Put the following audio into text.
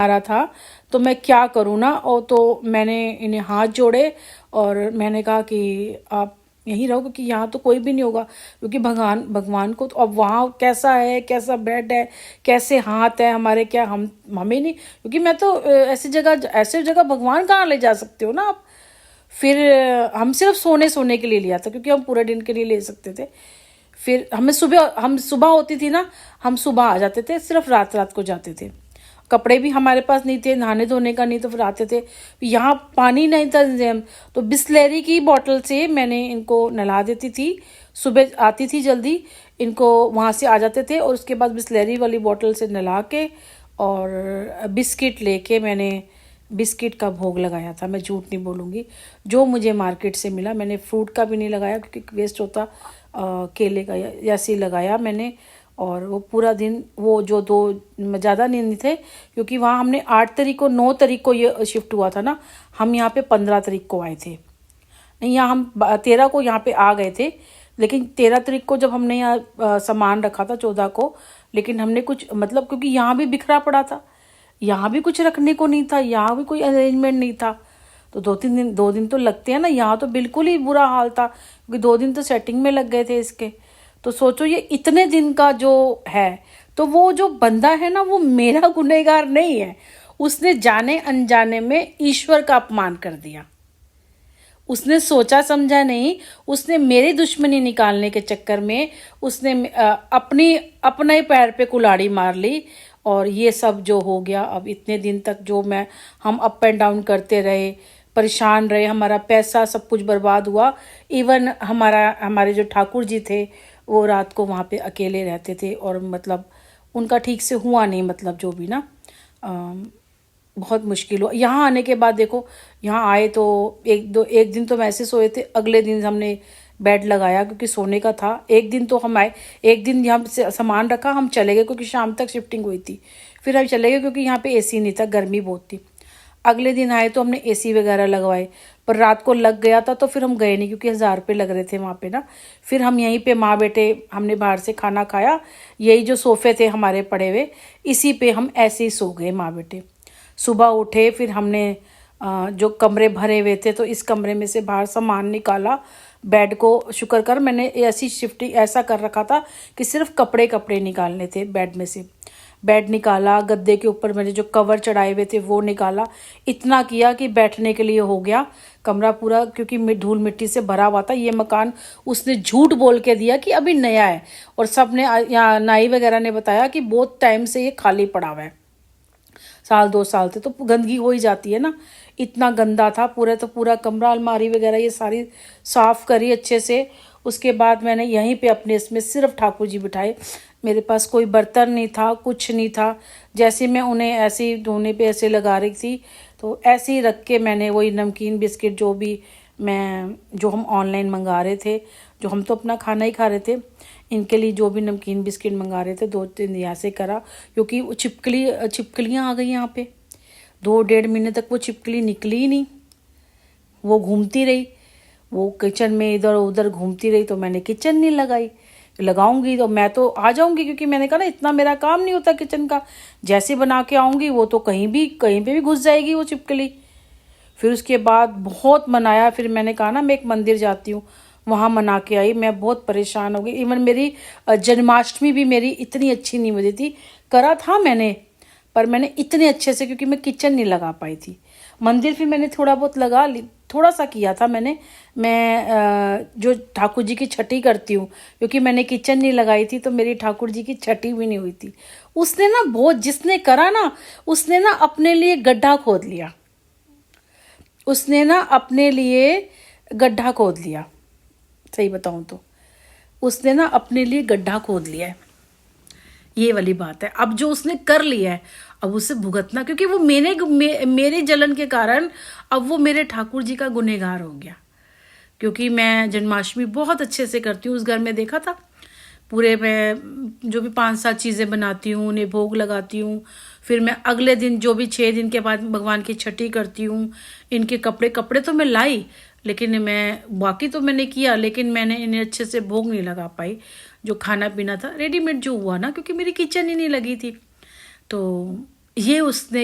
आ रहा था तो मैं क्या करूँ ना। और तो मैंने इन्हें हाथ जोड़े और मैंने कहा कि आप यहीं रहो क्योंकि यहाँ तो कोई भी नहीं होगा, क्योंकि भगवान भगवान को तो अब वहाँ कैसा है, कैसा बेड है, कैसे हाथ है हमारे, क्या हम हमें नहीं, क्योंकि मैं तो ऐसे जगह भगवान कहाँ ले जा सकते हो ना आप। फिर हम सिर्फ सोने के लिए लिया था क्योंकि हम पूरे दिन के लिए ले सकते थे। फिर हम सुबह होती थी ना, हम सुबह आ जाते थे, सिर्फ रात रात को जाते थे। कपड़े भी हमारे पास नहीं थे, नहाने धोने का नहीं, तो फिर आते थे। यहाँ पानी नहीं था, तो बिस्लेरी की बोतल से मैंने इनको नहला देती थी। सुबह आती थी जल्दी, इनको वहाँ से आ जाते थे और उसके बाद बिस्लेरी वाली बोतल से नहला के और बिस्किट लेके मैंने बिस्किट का भोग लगाया था। मैं झूठ नहीं बोलूँगी, जो मुझे मार्केट से मिला। मैंने फ्रूट का भी नहीं लगाया क्योंकि वेस्ट होता, केले का ऐसे ही लगाया मैंने। और वो पूरा दिन, वो जो दो ज़्यादा नहीं थे क्योंकि वहाँ हमने 8 तारीख को 9 तारीख को ये शिफ्ट हुआ था ना, हम यहाँ पे 15 तारीख को आए थे। नहीं, यहाँ हम 13 को यहाँ पे आ गए थे, लेकिन 13 तारीख को जब हमने यहाँ सामान रखा था 14 को, लेकिन हमने कुछ मतलब क्योंकि यहाँ भी बिखरा पड़ा था, यहाँ भी कुछ रखने को नहीं था, यहाँ भी कोई अरेंजमेंट नहीं था। तो 2 दिन तो लगते हैं ना, यहाँ तो बिल्कुल ही बुरा हाल था क्योंकि 2 दिन तो सेटिंग में लग गए थे इसके। तो सोचो ये इतने दिन का जो है, तो वो जो बंदा है ना वो मेरा गुनहगार नहीं है, उसने जाने अनजाने में ईश्वर का अपमान कर दिया। उसने सोचा समझा नहीं, उसने मेरी दुश्मनी निकालने के चक्कर में उसने अपने ही पैर पे कुल्हाड़ी मार ली। और ये सब जो हो गया, अब इतने दिन तक जो हम अप एंड डाउन करते रहे, परेशान रहे, हमारा पैसा सब कुछ बर्बाद हुआ। इवन हमारे जो ठाकुर जी थे वो रात को वहाँ पे अकेले रहते थे और मतलब उनका ठीक से हुआ नहीं, मतलब जो भी ना बहुत मुश्किल हुआ। यहाँ आने के बाद देखो, यहाँ आए तो एक दिन तो हम ऐसे सोए थे, अगले दिन हमने बेड लगाया क्योंकि सोने का था। एक दिन तो हम आए, एक दिन यहाँ से सामान रखा, हम चले गए क्योंकि शाम तक शिफ्टिंग हुई थी। फिर हम चले गए क्योंकि यहाँ पे एसी नहीं था, गर्मी बहुत थी। अगले दिन आए तो हमने एसी वगैरह लगवाए, पर रात को लग गया था तो फिर हम गए नहीं क्योंकि 1000 रुपये लग रहे थे वहाँ पे ना। फिर हम यहीं पे माँ बेटे हमने बाहर से खाना खाया, यही जो सोफ़े थे हमारे पड़े हुए, इसी पे हम ऐसे ही सो गए माँ बेटे। सुबह उठे, फिर हमने जो कमरे भरे हुए थे तो इस कमरे में से बाहर सामान निकाला। बेड को शुक्र कर मैंने ऐसी शिफ्टिंग ऐसा कर रखा था कि सिर्फ कपड़े निकालने थे बेड में से। बेड निकाला, गद्दे के ऊपर मैंने जो कवर चढ़ाए हुए थे वो निकाला। इतना किया कि बैठने के लिए हो गया कमरा पूरा, क्योंकि धूल मिट्टी से भरा हुआ था ये मकान। उसने झूठ बोल के दिया कि अभी नया है, और सब ने यहाँ नाई वगैरह ने बताया कि बहुत टाइम से ये खाली पड़ा हुआ है, 1-2 साल से, तो गंदगी हो ही जाती है ना। इतना गंदा था पूरा कमरा, अलमारी वगैरह ये सारी साफ़ करी अच्छे से। उसके बाद मैंने यहीं पे अपने इसमें सिर्फ ठाकुर जी बिठाए। मेरे पास कोई बर्तन नहीं था, कुछ नहीं था। जैसे मैं उन्हें ऐसे ही धोने पे ऐसे लगा रही थी, तो ऐसे ही रख के मैंने वही नमकीन बिस्किट जो हम ऑनलाइन मंगा रहे थे, जो हम तो अपना खाना ही खा रहे थे, इनके लिए जो भी नमकीन बिस्किट मंगा रहे थे 2-3 दिन ऐसे करा, क्योंकि वो छिपकलियाँ आ गई यहाँ पे। 2-1.5 महीने तक वो छिपकली निकली ही नहीं, वो घूमती रही, वो किचन में इधर उधर घूमती रही। तो मैंने किचन नहीं लगाऊंगी तो मैं तो आ जाऊंगी, क्योंकि मैंने कहा ना इतना मेरा काम नहीं होता किचन का। जैसे बना के आऊंगी वो तो कहीं पे भी घुस जाएगी वो छिपकली। फिर उसके बाद बहुत मनाया, फिर मैंने कहा ना मैं एक मंदिर जाती हूँ, वहाँ मना के आई। मैं बहुत परेशान हो गई। इवन मेरी जन्माष्टमी भी मेरी इतनी अच्छी नहीं हुई थी, करा था मैंने, पर मैंने इतने अच्छे से, क्योंकि मैं किचन नहीं लगा पाई थी। मंदिर फिर मैंने थोड़ा बहुत लगा ली, थोड़ा सा किया था मैं जो ठाकुर जी की छठी करती हूँ, क्योंकि मैंने किचन नहीं लगाई थी तो मेरी ठाकुर जी की छठी भी नहीं हुई थी। उसने ना जिसने करा ना, उसने ना अपने लिए गड्ढा खोद लिया, सही बताऊं तो उसने ना अपने लिए गड्ढा खोद लिया है। ये वाली बात है। अब जो उसने कर लिया है अब उसे भुगतना, क्योंकि वो मेरे जलन के कारण अब वो मेरे ठाकुर जी का गुनहगार हो गया। क्योंकि मैं जन्माष्टमी बहुत अच्छे से करती हूँ, उस घर में देखा था, पूरे मैं जो भी 5-7 चीज़ें बनाती हूँ, उन्हें भोग लगाती हूँ। फिर मैं अगले दिन जो भी 6 दिन के बाद भगवान की छठी करती हूँ। इनके कपड़े तो मैं लाई, लेकिन बाकी तो मैंने किया, लेकिन मैंने इन्हें अच्छे से भोग नहीं लगा पाई। जो खाना पीना था रेडीमेड जो हुआ ना, क्योंकि मेरी किचन ही नहीं लगी थी। तो ये उसने